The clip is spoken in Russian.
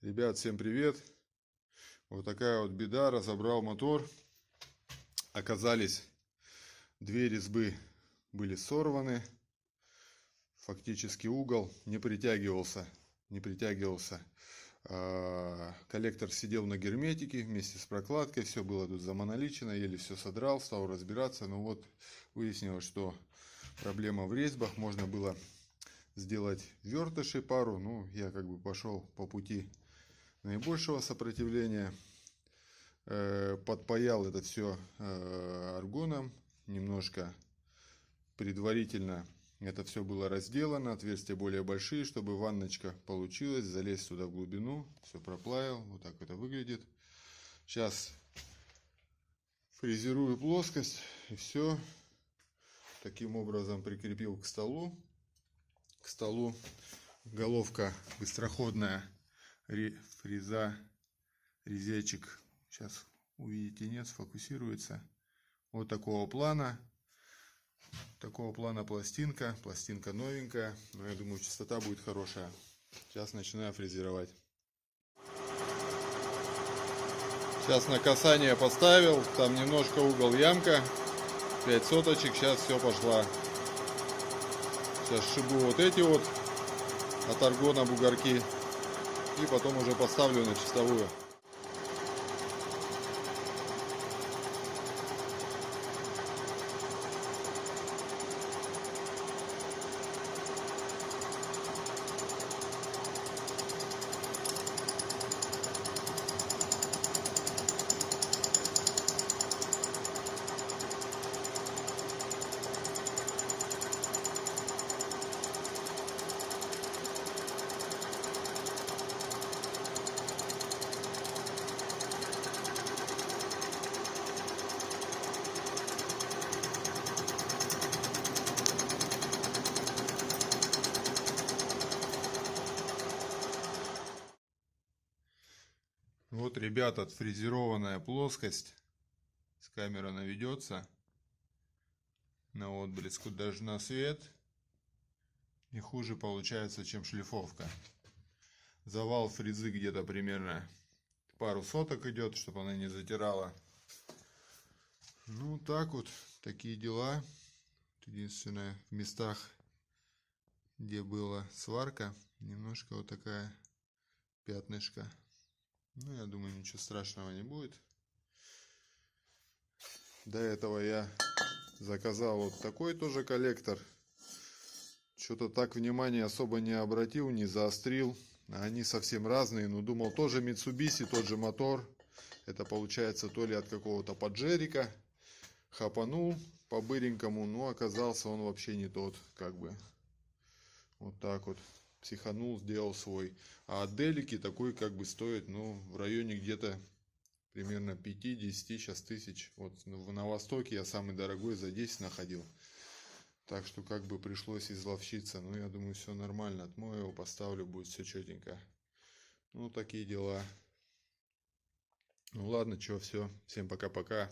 Ребят, всем привет! Вот такая вот беда, разобрал мотор. Оказались, две резьбы были сорваны. Фактически угол не притягивался. Коллектор сидел на герметике вместе с прокладкой. Все было тут замоноличено, еле все содрал, стал разбираться. Но вот выяснилось, что проблема в резьбах. Можно было сделать вертыши пару. Ну, я как бы пошел по пути наибольшего сопротивления. Подпаял это все аргоном. Немножко предварительно это все было разделано. Отверстия более большие, чтобы ванночка получилась. Залезть туда в глубину. Все проплавил. Вот так это выглядит. Сейчас фрезерую плоскость. И все. Таким образом прикрепил к столу. К столу головка быстроходная. Фреза. Резечек. Сейчас увидите, нет, сфокусируется. Вот такого плана. Пластинка. Пластинка новенькая. Но я думаю, частота будет хорошая. Сейчас начинаю фрезеровать. Сейчас на касание поставил. Там немножко угол ямка. 5 соточек. Сейчас все пошла. Сейчас шибу вот эти вот от аргона бугорки. И потом уже поставлю на чистовую. Вот, ребята, отфрезерованная плоскость. С камеры наведется на отблеск, даже на свет. Не хуже получается, чем шлифовка. Завал фрезы где-то примерно пару соток идет, чтобы она не затирала. Ну, так вот, такие дела. Единственное, в местах, где была сварка, немножко вот такая пятнышко. Ну, я думаю, ничего страшного не будет. До этого я заказал вот такой тоже коллектор. Что-то так внимание особо не обратил, не заострил. Они совсем разные, но думал, тоже Mitsubishi, тот же мотор. Это получается то ли от какого-то поджерика. Хапанул по-быренькому, но оказался он вообще не тот, как бы. Вот так вот. Психанул, сделал свой. А делики такой как бы стоит, ну, в районе где-то примерно 5-10 сейчас тысяч. Вот на Востоке я самый дорогой за 10 находил. Так что как бы пришлось изловчиться. Но я думаю, все нормально. Отмою его, поставлю, будет все четенько. Ну, такие дела. Ну ладно, что, все. Всем пока-пока.